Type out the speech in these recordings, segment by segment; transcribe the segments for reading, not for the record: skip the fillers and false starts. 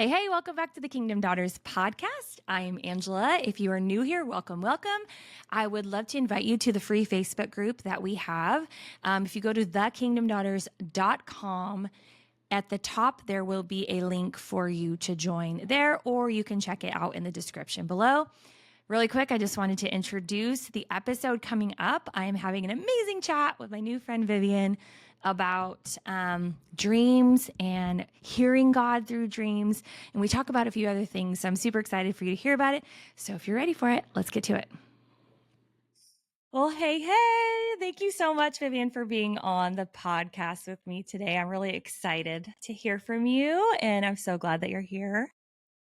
Hey, hey, welcome back to the Kingdom Daughters podcast. I am Angela. If you are new here, welcome, welcome. I would love to invite you to the free Facebook group that we have. If you go to thekingdomdaughterspodcast.com, at the top, there will be a link for you to join there, or you can check it out in the description below. Really quick, I just wanted to introduce the episode coming up. I am having an amazing chat with my new friend, Vivian, about dreams and hearing God through dreams. And we talk about a few other things. So I'm super excited for you to hear about it. So if you're ready for it, let's get to it. Well, hey. Thank you so much, Vivian, for being on the podcast with me today. I'm really excited to hear from you, and I'm so glad that you're here.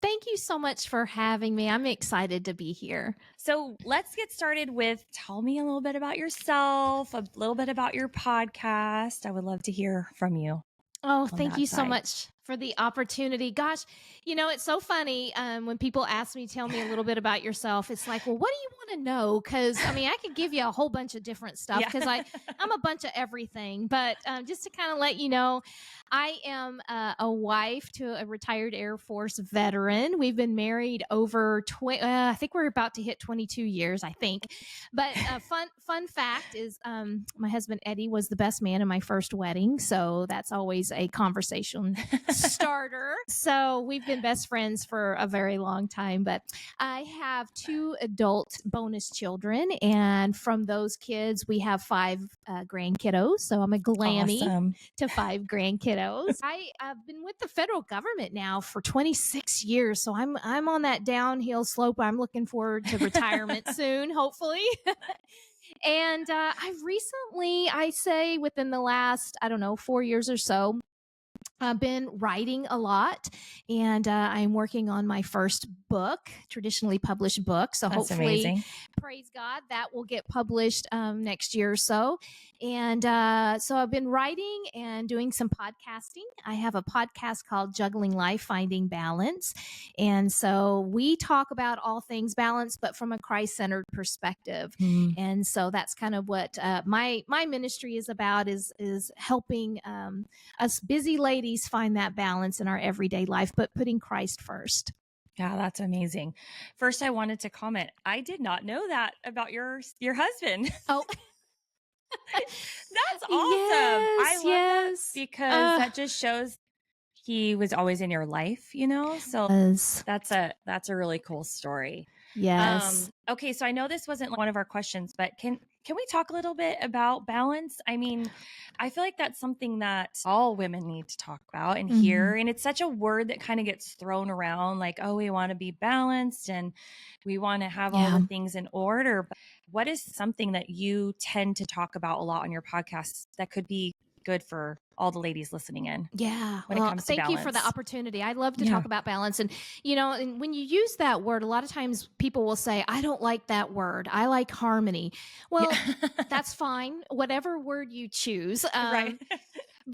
Thank you so much for having me. I'm excited to be here. So let's get started with, tell me a little bit about yourself, a little bit about your podcast. I would love to hear from you. Oh, thank you so much for the opportunity. Gosh, you know, it's so funny when people ask me, tell me a little bit about yourself. It's like, well, what do you want to know? Because, I mean, I could give you a whole bunch of different stuff because I'm a bunch of everything. But just to kind of let you know, I am a wife to a retired Air Force veteran. We've been married over, I think we're about to hit 22 years, I think. But fun fact is my husband, Eddie, was the best man in my first wedding. So that's always a conversation starter. So we've been best friends for a very long time. But I have 2 adult bonus children. And from those kids, we have 5 grandkiddos. So I'm a Glammy to 5 grandkiddos. I've been with the federal government now for 26 years. So I'm on that downhill slope. I'm looking forward to retirement soon, hopefully. And I've recently, I say within the last, 4 years or so, I've been writing a lot, and I'm working on my first book, traditionally published book. So That's hopefully, amazing. Praise God, that will get published next year or so. And so I've been writing and doing some podcasting. I have a podcast called Juggling Life, Finding Balance. And so we talk about all things balance, but from a Christ-centered perspective. And so that's kind of what my ministry is about, is helping us busy ladies find that balance in our everyday life, but putting Christ first. Yeah, that's amazing. First, I wanted to comment. I did not know that about your husband. Oh, that's awesome. I love that because that just shows he was always in your life, you know? So that's a really cool story. Yes. Okay, so I know this wasn't one of our questions, but can we talk a little bit about balance? I mean, I feel like that's something that all women need to talk about and hear. And it's such a word that kind of gets thrown around like, oh, we want to be balanced and we want to have all the things in order. But what is something that you tend to talk about a lot on your podcast that could be good for all the ladies listening in? Yeah. When it comes to thank you for the opportunity. I love to talk about balance. And, you know, and when you use that word, a lot of times people will say, I don't like that word. I like harmony. Well, that's fine. Whatever word you choose. Right.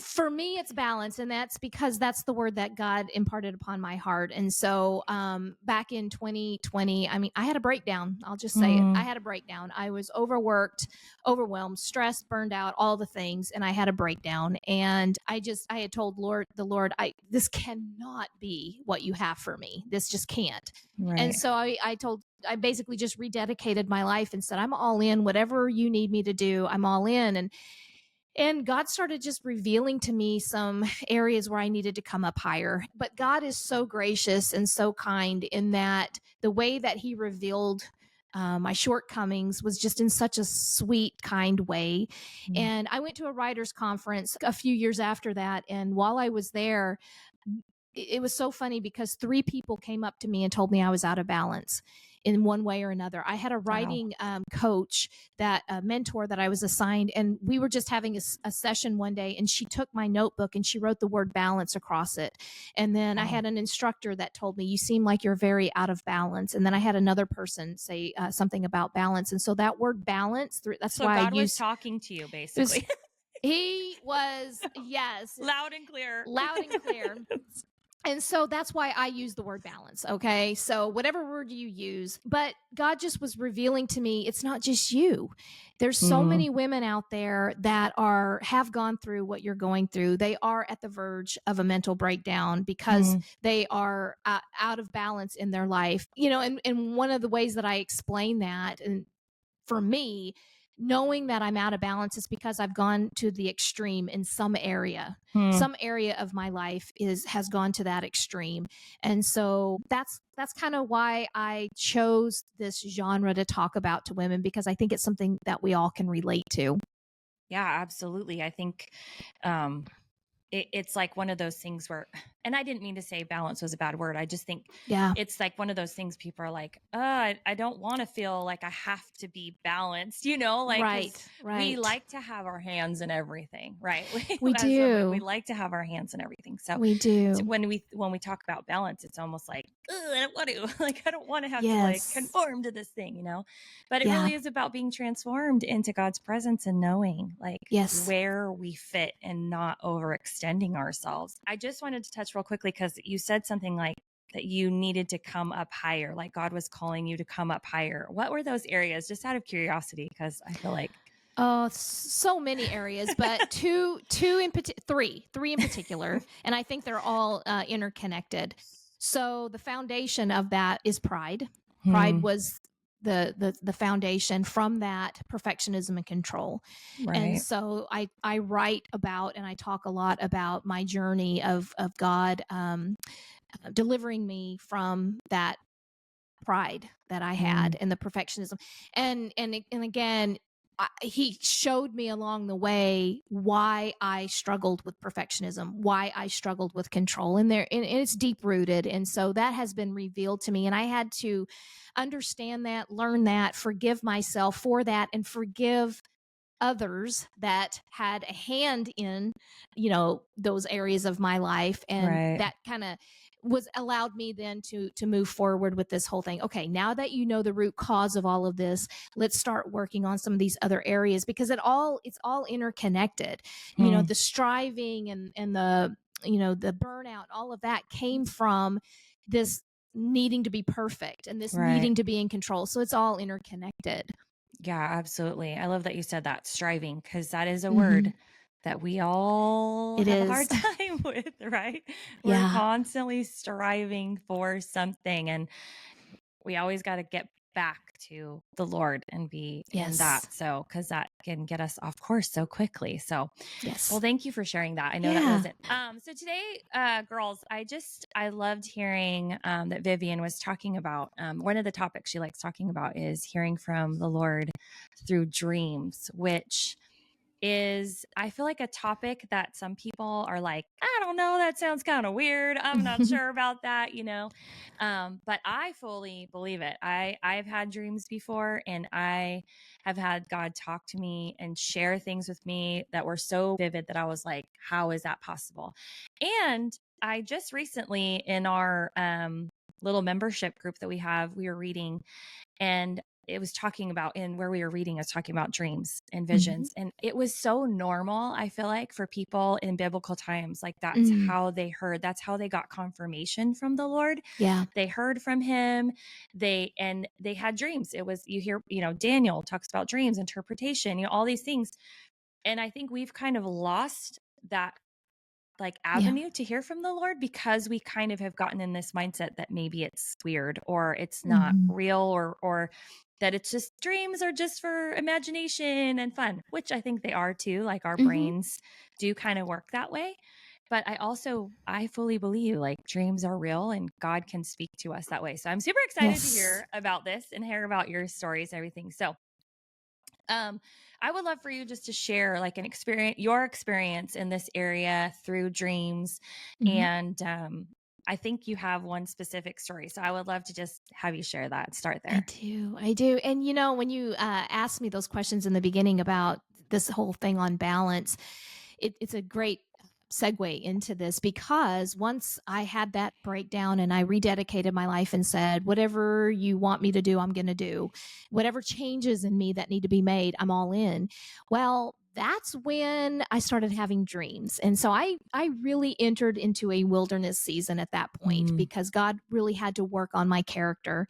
For me, it's balance, and that's because that's the word that God imparted upon my heart. And so back in 2020, I mean, I had a breakdown. I'll just say it. I had a breakdown. I was overworked, overwhelmed, stressed, burned out, all the things, and I had a breakdown. And I had told the Lord, this cannot be what you have for me. This just can't. Right. And so I basically just rededicated my life and said, I'm all in. Whatever you need me to do, I'm all in. And God started just revealing to me some areas where I needed to come up higher. But God is so gracious and so kind in that the way that he revealed my shortcomings was just in such a sweet, kind way. And I went to a writer's conference a few years after that. And while I was there, it was so funny because 3 people came up to me and told me I was out of balance in one way or another. I had a writing coach, a mentor that I was assigned, and we were just having a session one day, and she took my notebook and she wrote the word balance across it. And then I had an instructor that told me, you seem like you're very out of balance. And then I had another person say something about balance. And so that word balance, that's why God was talking to you, basically. He was, yes. Loud and clear. And so that's why I use the word balance. Okay. So whatever word you use, but God just was revealing to me, it's not just you. There's so Mm, many women out there that have gone through what you're going through. They are at the verge of a mental breakdown because mm, they are out of balance in their life. And one of the ways that I explain that, and for me, knowing that I'm out of balance is because I've gone to the extreme in some area. mm. Some area of my life has gone to that extreme. And so that's kind of why I chose this genre to talk about to women, because I think it's something that we all can relate to. Yeah, absolutely. I think um, it's like one of those things where, and I didn't mean to say balance was a bad word. I just think Yeah. it's like one of those things people are like, oh, I don't want to feel like I have to be balanced, like, because Right. we Right. like to have our hands in everything, right? We As women, we do. like to have our hands in everything. So, We so do. when we talk about balance, it's almost like, I don't want to, like, I don't want to have to like Yes. conform to this thing, but it Yeah. really is about being transformed into God's presence and knowing like Yes. where we fit and not overextending ourselves. I just wanted to touch real quickly because you said something like that you needed to come up higher, like God was calling you to come up higher. What were those areas? Just out of curiosity, because I feel like Oh, so many areas, but three in particular, and I think they're all interconnected. So the foundation of that is pride. Pride was the foundation. From that, perfectionism and control. And right. so I write about and I talk a lot about my journey of God delivering me from that pride that I had and the perfectionism. And again, he showed me along the way why I struggled with perfectionism, why I struggled with control, and it's deep rooted. And so that has been revealed to me, and I had to understand that, learn that, forgive myself for that, and forgive others that had a hand in those areas of my life. And Right. that kind of was allowed me then to move forward with this whole thing. Okay, now that you know the root cause of all of this, let's start working on some of these other areas, because it's all interconnected. The striving and the burnout, all of that came from this needing to be perfect and this Right. needing to be in control. So it's all interconnected. Yeah, absolutely. I love that you said that, striving, because that is a Mm-hmm. word that we all It have a is. hard time with, right? We're Yeah. constantly striving for something, and we always got to get back to the Lord and be in that. Yes. So, because that can get us off course so quickly. So, well, Yes. thank you for sharing that. I know that Yeah. wasn't. So today, girls, I loved hearing that Vivian was talking about. One of the topics she likes talking about is hearing from the Lord through dreams, which is, I feel like, a topic that some people are like, I don't know, that sounds kind of weird. I'm not sure about that, but I fully believe it. I've had dreams before, and I have had God talk to me and share things with me that were so vivid that I was like, how is that possible? And I just recently, in our little membership group that we were reading, and it was talking about, in where we were reading, it's talking about dreams and Mhm. visions. And it was so normal, I feel like, for people in biblical times. Like, that's Mm. how they heard, that's how they got confirmation from the Lord. Yeah. They heard from him. They had dreams. It was, you hear, Daniel talks about dreams, interpretation, all these things. And I think we've kind of lost that like Yeah. avenue to hear from the Lord, because we kind of have gotten in this mindset that maybe it's weird, or it's not Mhm. real, or that it's just, dreams are just for imagination and fun, which I think they are too. Like, our Mhm. brains do kind of work that way. But I fully believe like dreams are real and God can speak to us that way. So I'm super excited to Yes. hear about this and hear about your stories and everything. So I would love for you just to share like your experience in this area through dreams. Mhm. And I think you have one specific story. So I would love to just have you share that. Start I there. do. I do. And when you asked me those questions in the beginning about this whole thing on balance, it's a great segue into this, because once I had that breakdown and I rededicated my life and said, whatever you want me to do, I'm going to do. Whatever changes in me that need to be made, I'm all in. Well, that's when I started having dreams. And so I really entered into a wilderness season at that point because God really had to work on my character.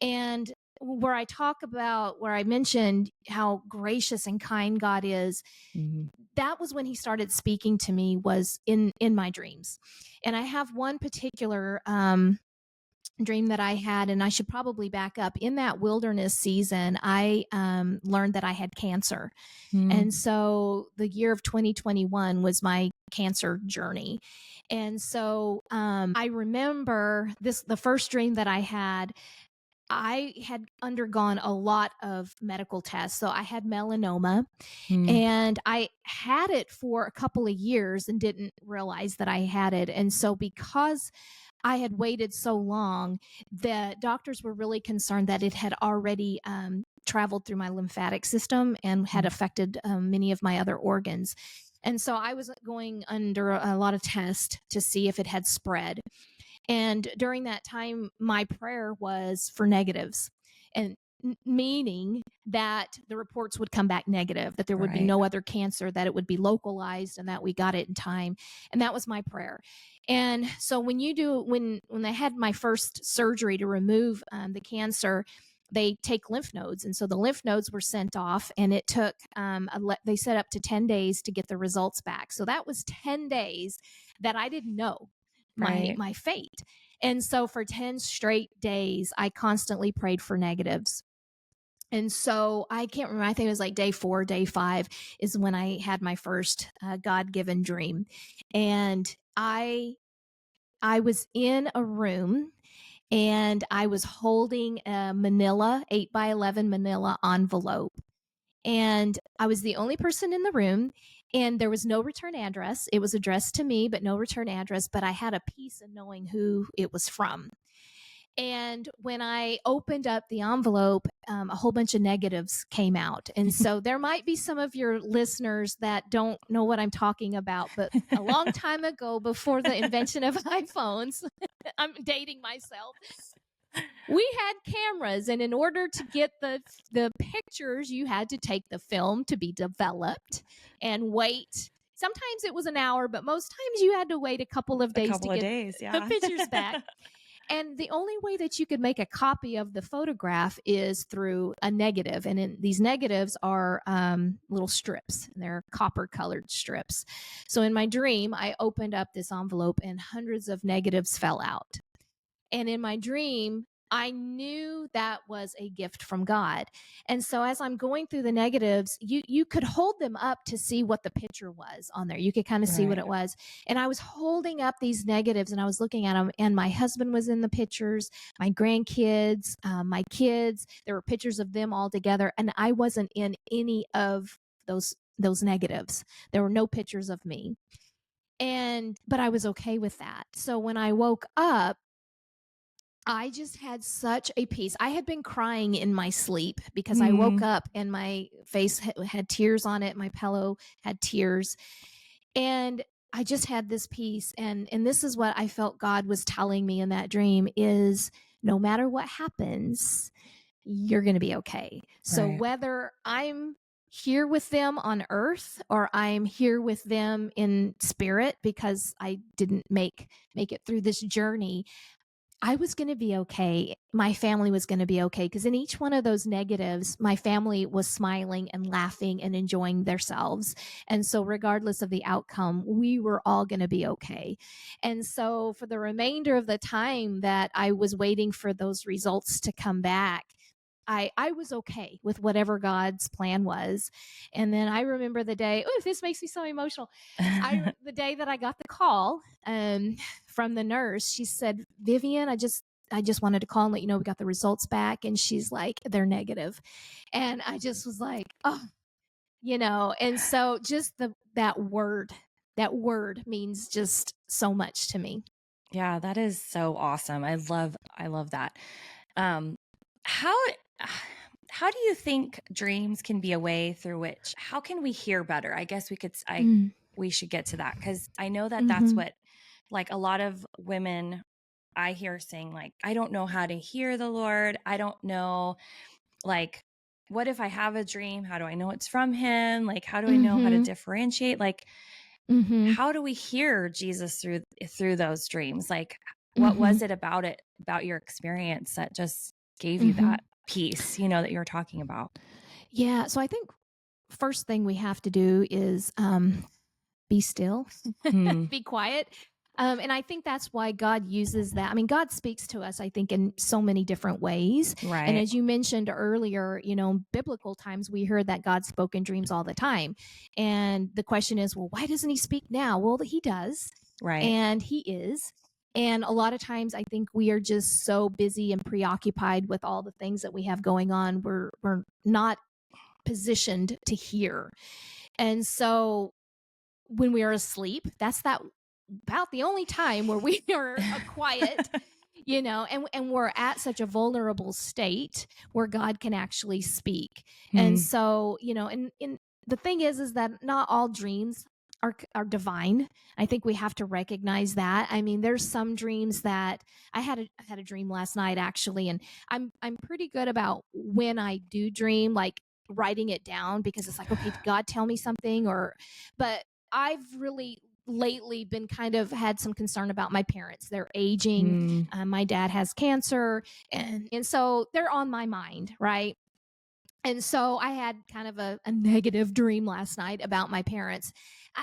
And where I mentioned how gracious and kind God is, that was when he started speaking to me, was in my dreams. And I have one particular dream that I had, and I should probably back up. In that wilderness season, I learned that I had cancer. And so the year of 2021 was my cancer journey. And so I remember the first dream that I had undergone a lot of medical tests. So I had melanoma, and I had it for a couple of years and didn't realize that I had it. And so because I had waited so long, the doctors were really concerned that it had already traveled through my lymphatic system and had affected many of my other organs. And so I was going under a lot of tests to see if it had spread. And during that time, my prayer was for negatives, and meaning that the reports would come back negative, that there would be no other cancer, that it would be localized, and that we got it in time. And that was my prayer. And so when I had my first surgery to remove the cancer, they take lymph nodes. And so the lymph nodes were sent off, and it took, they said up to 10 days to get the results back. So that was 10 days that I didn't know my fate. And so for 10 straight days, I constantly prayed for negatives. And so I can't remember, I think it was like day 4, day 5 is when I had my first God-given dream. And I was in a room, and I was holding a manila, 8x11 manila envelope. And I was the only person in the room, and there was no return address. It was addressed to me, but no return address. But I had a peace in knowing who it was from. And when I opened up the envelope, a whole bunch of negatives came out. And so there might be some of your listeners that don't know what I'm talking about, but a long time ago, before the invention of iPhones, I'm dating myself, we had cameras, and in order to get the pictures, you had to take the film to be developed and wait. Sometimes it was an hour, but most times you had to wait a couple of days to get the pictures back. And the only way that you could make a copy of the photograph is through a negative. And these negatives are little strips, and they're copper colored strips. So in my dream, I opened up this envelope, and hundreds of negatives fell out. And in my dream, I knew that was a gift from God. And so as I'm going through the negatives, you could hold them up to see what the picture was on there. You could kind of see what it was. And I was holding up these negatives, and I was looking at them, and my husband was in the pictures, my grandkids, my kids. There were pictures of them all together, and I wasn't in any of those negatives. There were no pictures of me. But I was okay with that. So when I woke up, I just had such a peace. I had been crying in my sleep because I woke up and my face had tears on it. My pillow had tears. And I just had this peace. And this is what I felt God was telling me in that dream is no matter what happens, you're going to be okay. So whether I'm here with them on earth or I'm here with them in spirit because I didn't make it through this journey, I was going to be okay. My family was going to be okay, because in each one of those negatives, my family was smiling and laughing and enjoying themselves. And so regardless of the outcome, we were all going to be okay. And so for the remainder of the time that I was waiting for those results to come back, I was okay with whatever God's plan was. And then I remember the day, this makes me so emotional. The day that I got the call from the nurse, she said, Vivian, I just wanted to call and let you know we got the results back. And she's like, they're negative. And I just was like, and so just that word means just so much to me. Yeah, that is so awesome. I love that. How do you think dreams can be a way through which, how can we hear better? I guess we should get to that, because I know that that's what, like, a lot of women I hear saying, like, I don't know how to hear the Lord. I don't know, like, what if I have a dream? How do I know it's from him? Like, how do I know how to Mm-hmm. differentiate? Like, Mm-hmm. how do we hear Jesus through those dreams? Like, what Mm-hmm. was it about your experience that just gave you Mm-hmm. that peace, you know, that you were talking about? Yeah. So I think first thing we have to do is be still, Hmm. be quiet. And I think that's why God uses that. I mean, God speaks to us, I think, in so many different ways. And Right. as you mentioned earlier, biblical times, we heard that God spoke in dreams all the time. And the question is, well, why doesn't he speak now? Well, he does. Right. And he is. And a lot of times I think we are just so busy and preoccupied with all the things that we have going on. We're not positioned to hear. And so when we are asleep, that's that about the only time where we are quiet, and we're at such a vulnerable state where God can actually speak. And Hmm. so, and the thing is that not all dreams are divine. I think we have to recognize that. I mean, there's some dreams that I had a dream last night actually, and I'm pretty good about when I do dream, like writing it down, because it's like, okay, did God tell me something? But I've really lately been kind of had some concern about my parents. They're aging. Hmm. My dad has cancer, and so they're on my mind, right? And so I had kind of a negative dream last night about my parents.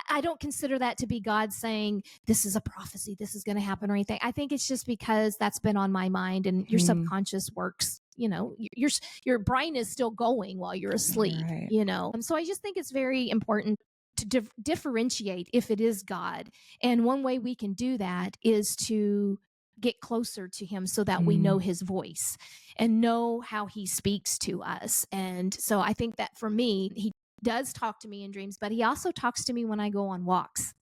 I don't consider that to be God saying, this is a prophecy, this is going to happen or anything. I think it's just because that's been on my mind, and your Hmm. subconscious works. Your brain is still going while you're asleep, Right. So I just think it's very important to differentiate if it is God. And one way we can do that is to get closer to him so that we know his voice and know how he speaks to us. And so I think that for me, he does talk to me in dreams, but he also talks to me when I go on walks.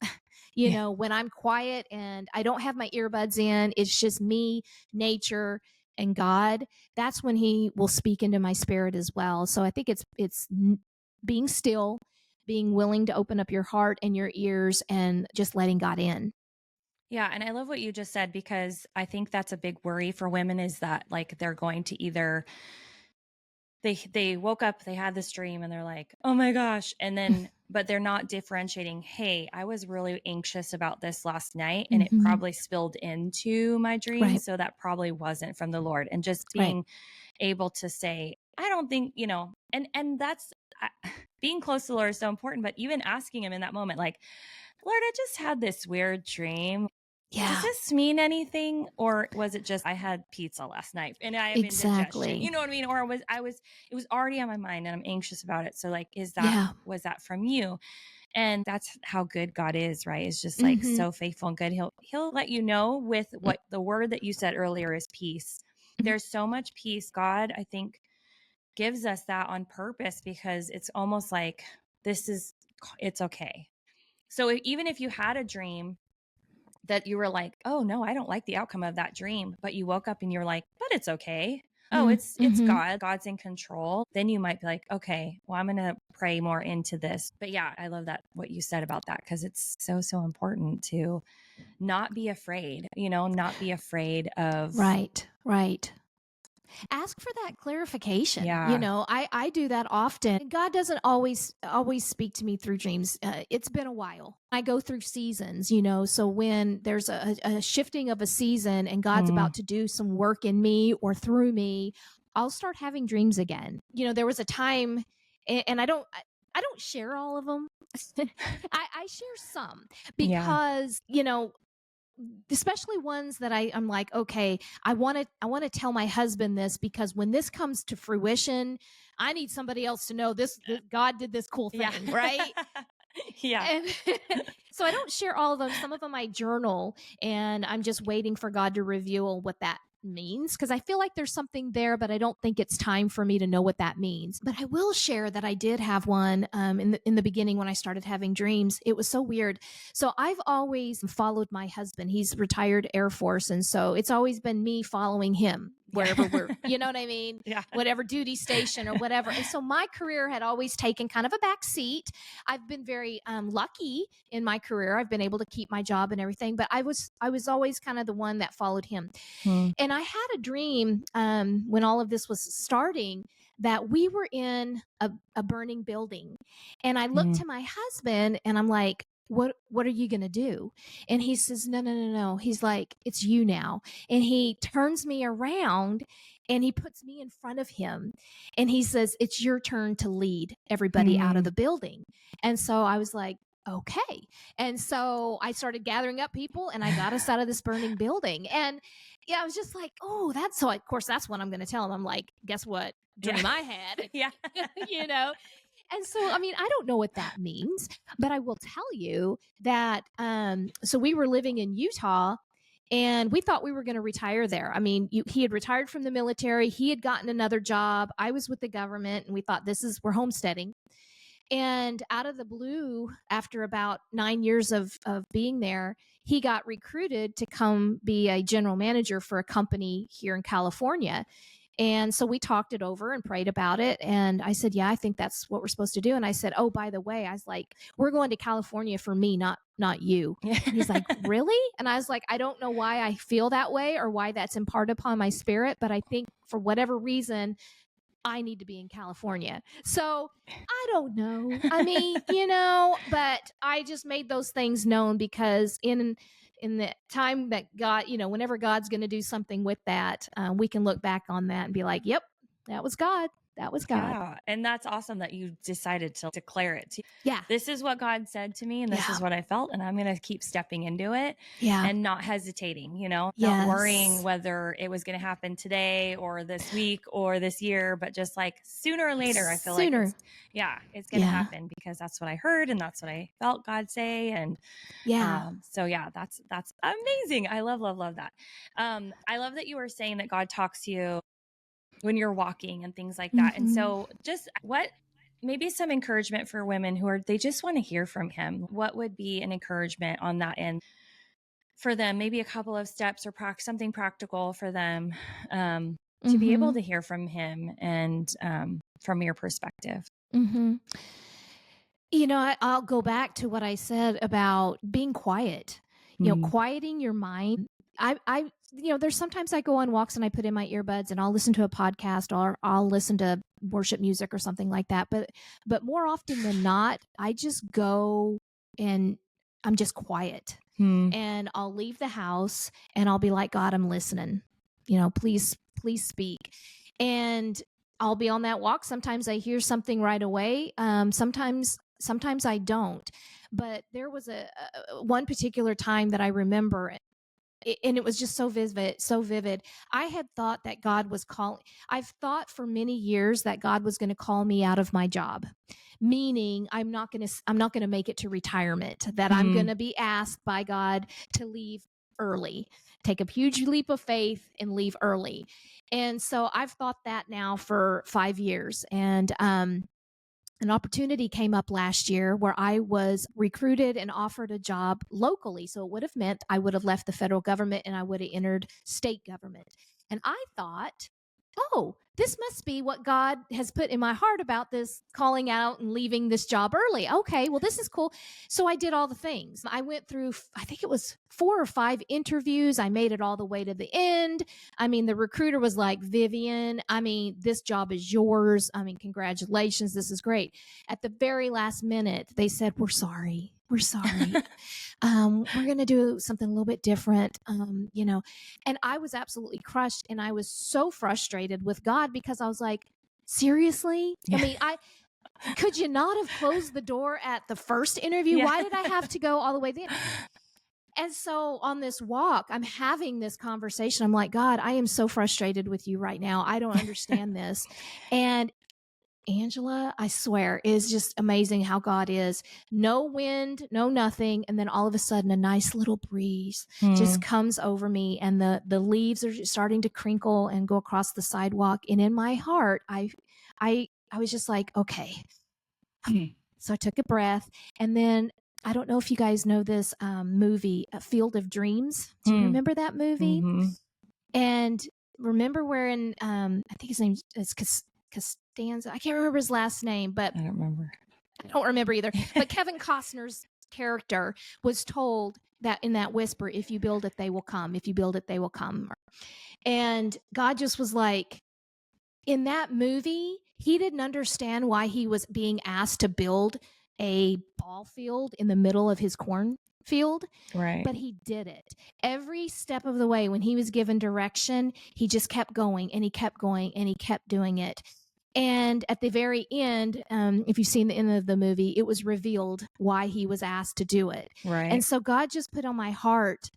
Yeah. When I'm quiet and I don't have my earbuds in, it's just me, nature, and God. That's when he will speak into my spirit as well. So I think it's being still, being willing to open up your heart and your ears, and just letting God in. Yeah, and I love what you just said, because I think that's a big worry for women, is that like they're going to either they woke up, they had this dream, and they're like, "Oh my gosh." And then but they're not differentiating, "Hey, I was really anxious about this last night and it Mm-hmm. probably spilled into my dream, Right. so that probably wasn't from the Lord." And just Right. being able to say, I don't think, and that's being close to the Lord is so important, but even asking him in that moment, like, "Lord, I just had this weird dream. Does Yeah. this mean anything, or was it just I had pizza last night and I have indigestion?" Exactly. You know what I mean? Or it was already on my mind and I'm anxious about it. So like, Yeah. was that from you? And that's how good God is, right? It's just like Mm-hmm. so faithful and good. He'll let you know with what the word that you said earlier is peace. There's so much peace. God, I think, gives us that on purpose, because it's almost like it's okay. So even if you had a dream that you were like, "Oh no, I don't like the outcome of that dream," but you woke up and you're like, "But it's okay. Oh, it's Mm-hmm. God. God's in control." Then you might be like, "Okay, well, I'm going to pray more into this." But yeah, I love that what you said about that, because it's so important to not be afraid, not be afraid of. Right. Right. Ask for that clarification. Yeah. I do that often. God doesn't always speak to me through dreams. It's been a while. I go through seasons, so when there's a shifting of a season and God's Mm. about to do some work in me or through me, I'll start having dreams again. There was a time, and I don't share all of them. I share some Yeah. because, especially ones that I'm like, okay, I want to tell my husband this, because when this comes to fruition, I need somebody else to know this God did this cool Yeah. thing, right? Yeah. And so I don't share all of them. Some of them I journal, and I'm just waiting for God to reveal what that means, because I feel like there's something there, but I don't think it's time for me to know what that means. But I will share that I did have one in the beginning when I started having dreams. It was so weird. So I've always followed my husband. He's retired Air Force, and so it's always been me following him. wherever we're, you know what I mean? Yeah. Whatever duty station or whatever. And so my career had always taken kind of a back seat. I've been very lucky in my career. I've been able to keep my job and everything, but I was always kind of the one that followed him. And I had a dream when all of this was starting that we were in a burning building. And I looked to my husband and I'm like, what are you going to do? And he says, no. He's like, it's you now. And he turns me around and he puts me in front of him. And he says, it's your turn to lead everybody out of the building. And so I was like, okay. And so I started gathering up people and I got us out of this burning building. And yeah, I was just like, oh, that's so, of course, that's what I'm going to tell him. I'm like, guess what dream I had, Yeah. you know? And so, I mean, I don't know what that means, but I will tell you that, so we were living in Utah and we thought we were going to retire there. I mean, he had retired from the military. He had gotten another job. I was with the government and we thought we're homesteading. And out of the blue, after about 9 years of being there, he got recruited to come be a general manager for a company here in California. And so we talked it over and prayed about it. And I said, yeah, I think that's what we're supposed to do. And I said, oh, by the way, I was like, we're going to California for me, not you. And he's like, really? And I was like, I don't know why I feel that way or why that's imparted upon my spirit, but I think for whatever reason, I need to be in California. So I don't know. I mean, but I just made those things known because in the time that God, whenever God's going to do something with that, we can look back on that and be like, yep, that was God. That was God. Yeah. And that's awesome that you decided to declare it. Yeah. This is what God said to me and this is what I felt. And I'm going to keep stepping into it and not hesitating, not worrying whether it was going to happen today or this week or this year, but just like sooner or later, I feel like it's going to happen because that's what I heard and that's what I felt God say. And so that's amazing. I love that. I love that you were saying that God talks to you when you're walking and things like that. And so just maybe some encouragement for women they just want to hear from him. What would be an encouragement on that end for them? Maybe a couple of steps or something practical for them to be able to hear from him and from your perspective. I'll go back to what I said about being quiet, quieting your mind. There's sometimes I go on walks and I put in my earbuds and I'll listen to a podcast or I'll listen to worship music or something like that. But more often than not, I just go and I'm just quiet and I'll leave the house and I'll be like, God, I'm listening, please speak. And I'll be on that walk. Sometimes I hear something right away. Sometimes I don't. But there was a one particular time that I remember, and it was just so vivid. I had thought that God was calling. I've thought for many years that God was going to call me out of my job, meaning I'm not going to make it to retirement, that I'm going to be asked by God to leave early, take a huge leap of faith and leave early. And so I've thought that now for 5 years. And an opportunity came up last year where I was recruited and offered a job locally. So it would have meant I would have left the federal government and I would have entered state government. And I thought, oh, this must be what God has put in my heart about this calling out and leaving this job early. Okay, well, this is cool. So I did all the things. I went through, I think it was 4 or 5 interviews. I made it all the way to the end. I mean, the recruiter was like, Vivian, this job is yours. Congratulations. This is great. At the very last minute, they said, we're sorry. We're going to do something a little bit different, and I was absolutely crushed. And I was so frustrated with God because I was like, seriously? Could you not have closed the door at the first interview? Yeah. Why did I have to go all the way there? And so on this walk, I'm having this conversation. I'm like, God, I am so frustrated with you right now. I don't understand this. And Angela, I swear, is just amazing how God is. No wind, no nothing. And then all of a sudden, a nice little breeze just comes over me. And the leaves are starting to crinkle and go across the sidewalk. And in my heart, I was just like, okay. So I took a breath. And then I don't know if you guys know this movie, Field of Dreams. Do you remember that movie? And remember where in, I think his name is Costanza. I can't remember his last name, but I don't remember. I don't remember either. But Kevin Costner's character was told that in that whisper, if you build it, they will come. If you build it, they will come. And God just was like, in that movie, he didn't understand why he was being asked to build a ball field in the middle of his cornfield. Right. But he did it. Every step of the way, when he was given direction, he just kept going and he kept going and he kept doing it. And at the very end, if you've seen the end of the movie, it was revealed why he was asked to do it. Right. And so God just put on my heart,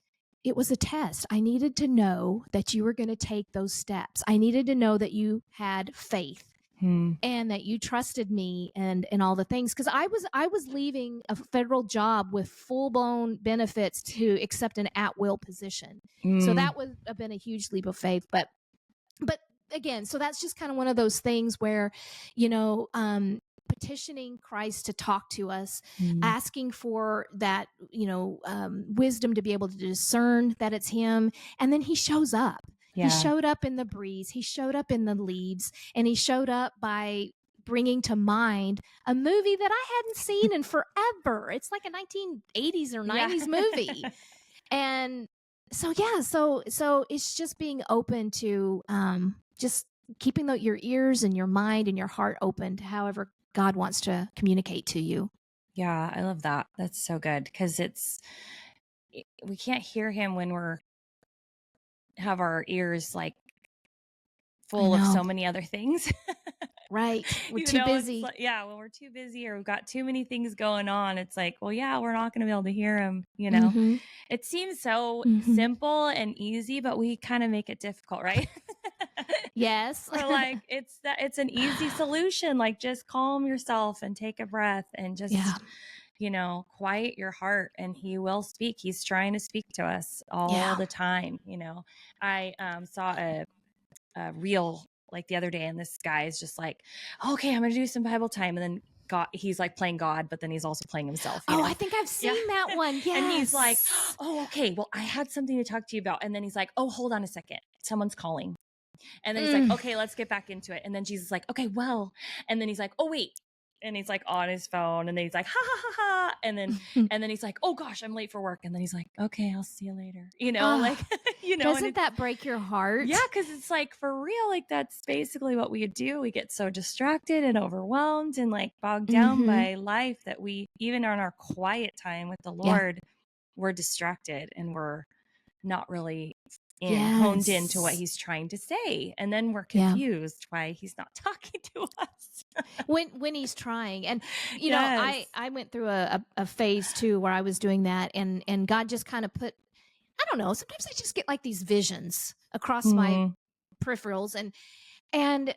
it was a test. I needed to know that you were going to take those steps. I needed to know that you had faith and that you trusted me and all the things. Because I was leaving a federal job with full-blown benefits to accept an at-will position. So that would have been a huge leap of faith. But again, so that's just kind of one of those things where, petitioning Christ to talk to us, asking for that, wisdom to be able to discern that it's him. And then he shows up. Yeah. He showed up in the breeze. He showed up in the leaves, and he showed up by bringing to mind a movie that I hadn't seen in forever. It's like a 1980s or 90s movie. And so, so it's just being open to, just keeping your ears and your mind and your heart open to however God wants to communicate to you. Yeah, I love that. That's so good, because we can't hear him when have our ears like full of so many other things. Right. We're too busy. Like, when we're too busy or we've got too many things going on, it's like, well, we're not going to be able to hear him, It seems so simple and easy, but we kind of make it difficult, right? Yes. We're like, it's an easy solution. Like, just calm yourself and take a breath and just, quiet your heart, and he will speak. He's trying to speak to us all the time. I saw a reel like the other day, and this guy is just like, okay, I'm gonna do some Bible time, and then he's like playing God, but then he's also playing himself. I think I've seen that one. Yes. And he's like, oh, okay, well, I had something to talk to you about. And then he's like, oh, hold on a second, someone's calling. And then he's like, okay, let's get back into it. And then Jesus is like, okay, well, and then he's like, oh, wait. And he's like on his phone, and then he's like, ha ha ha ha. And then he's like, oh gosh, I'm late for work. And then he's like, okay, I'll see you later. Doesn't that break your heart? Yeah. Cause it's like, for real, like that's basically what we do. We get so distracted and overwhelmed and like bogged down by life that we, even on our quiet time with the Lord, we're distracted and we're not really honed into what he's trying to say. And then we're confused why he's not talking to us. when he's trying. And I went through a phase too where I was doing that, and God just kind of put, I don't know, sometimes I just get like these visions across my peripherals, and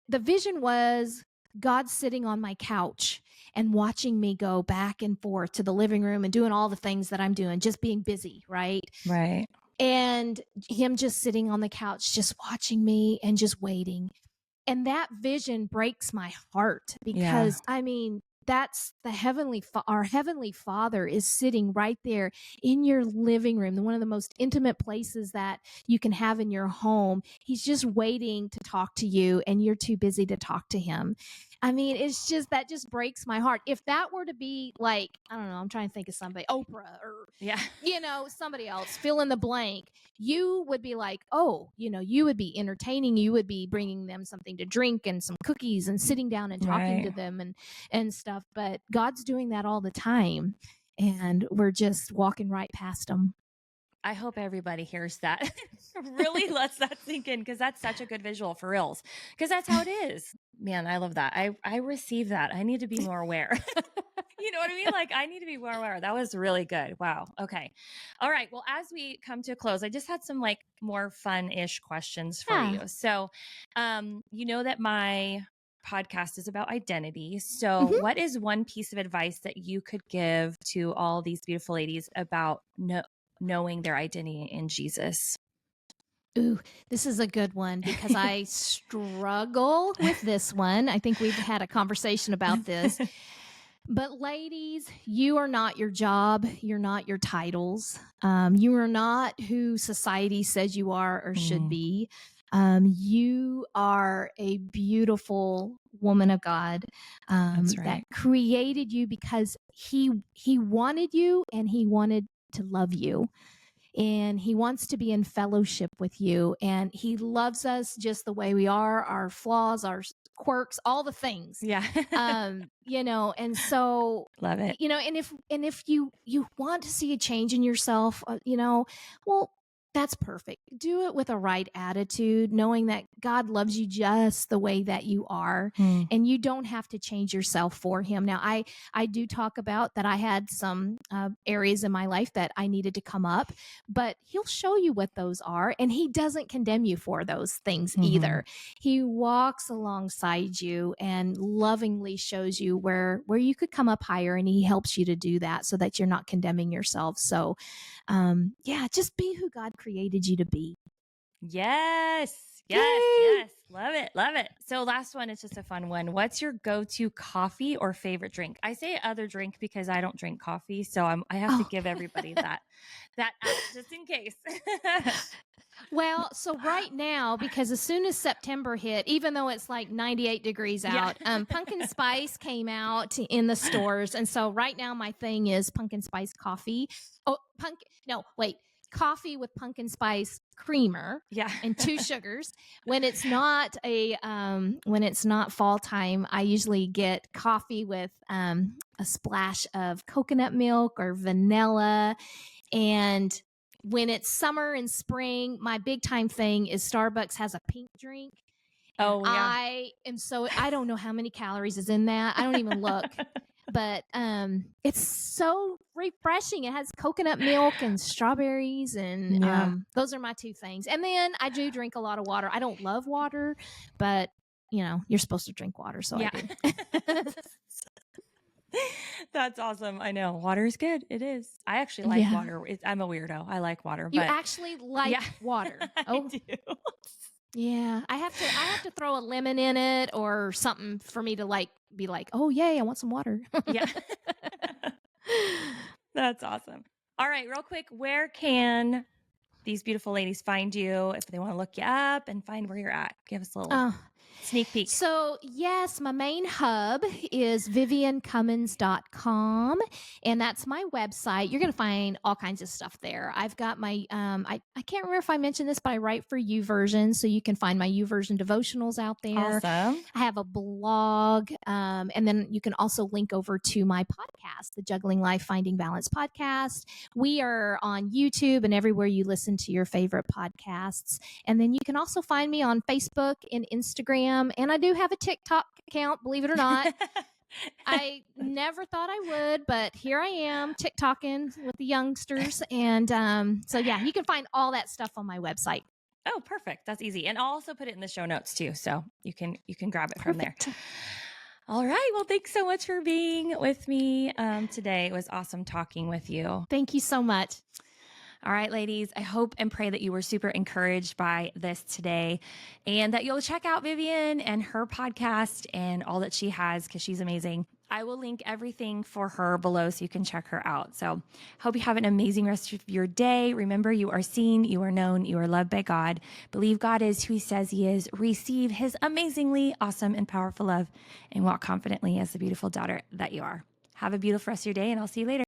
the vision was God sitting on my couch and watching me go back and forth to the living room and doing all the things that I'm doing, just being busy, right? And him just sitting on the couch, just watching me and just waiting. And that vision breaks my heart, because I mean, that's our Heavenly Father is sitting right there in your living room, one of the most intimate places that you can have in your home. He's just waiting to talk to you, and you're too busy to talk to him. I mean, that just breaks my heart. If that were to be like, I don't know, I'm trying to think of somebody, Oprah or, somebody else, fill in the blank, you would be like, oh, you would be entertaining. You would be bringing them something to drink and some cookies and sitting down and talking to them and stuff. But God's doing that all the time, and we're just walking right past them. I hope everybody hears that. Really lets that sink in, because that's such a good visual, for reals. Because that's how it is. Man, I love that. I receive that. I need to be more aware. You know what I mean? Like, I need to be more aware. That was really good. Wow. Okay. All right. Well, as we come to a close, I just had some like more fun-ish questions for you. So, you know that my podcast is about identity. So what is one piece of advice that you could give to all these beautiful ladies about knowing their identity in Jesus? Ooh, this is a good one, because I struggle with this one. I think we've had a conversation about this. But ladies, you are not your job. You're not your titles. You are not who society says you are or should be. You are a beautiful woman of God That's that right. created you because he wanted you and he wanted to love you and he wants to be in fellowship with you and he loves us just the way we are, our flaws, our quirks, all the things. Yeah. And so Love it. and if you want to see a change in yourself, well, that's perfect. Do it with a right attitude, knowing that God loves you just the way that you are, Mm. and you don't have to change yourself for him. Now, I do talk about that I had some areas in my life that I needed to come up, but he'll show you what those are, and he doesn't condemn you for those things either. He walks alongside you and lovingly shows you where you could come up higher, and he helps you to do that so that you're not condemning yourself. So just be who God created you to be. Yes. Yay! Yes. Love it. Love it. So last one is just a fun one. What's your go-to coffee or favorite drink? I say other drink because I don't drink coffee. So I have to give everybody that out just in case. Well, so right now, because as soon as September hit, even though it's like 98 degrees out, pumpkin spice came out in the stores. And so right now my thing is pumpkin spice coffee. Oh, coffee with pumpkin spice creamer. Yeah. And 2 sugars. When it's not fall time, I usually get coffee with a splash of coconut milk or vanilla. And when it's summer and spring, my big time thing is Starbucks has a pink drink. And I don't know how many calories is in that. I don't even look. But it's so refreshing. It has coconut milk and strawberries, and those are my 2 things. And then I do drink a lot of water. I don't love water, but you're supposed to drink water, so I do. That's awesome. I know. Water is good. It is. I actually like water. I'm a weirdo. I like water. You actually like water? Oh, I do. Yeah, I have to throw a lemon in it or something for me to be like, oh yay, I want some water. Yeah. That's awesome. All right, real quick, where can these beautiful ladies find you if they want to look you up and find where you're at? Give us a little sneak peek. So yes, my main hub is viviancummins.com, and that's my website. You're going to find all kinds of stuff there. I've got my, I can't remember if I mentioned this, but I write for YouVersion, so you can find my YouVersion devotionals out there. Awesome. I have a blog, and then you can also link over to my podcast, the Juggling Life Finding Balance podcast. We are on YouTube and everywhere you listen to your favorite podcasts. And then you can also find me on Facebook and Instagram. And I do have a TikTok account, believe it or not. I never thought I would, but here I am TikToking with the youngsters. And so you can find all that stuff on my website. Oh, perfect. That's easy. And I'll also put it in the show notes too. So you can grab it from there. All right. Well, thanks so much for being with me today. It was awesome talking with you. Thank you so much. All right, ladies, I hope and pray that you were super encouraged by this today and that you'll check out Vivian and her podcast and all that she has because she's amazing. I will link everything for her below so you can check her out. So hope you have an amazing rest of your day. Remember, you are seen, you are known, you are loved by God. Believe God is who he says he is. Receive his amazingly awesome and powerful love and walk confidently as the beautiful daughter that you are. Have a beautiful rest of your day, and I'll see you later.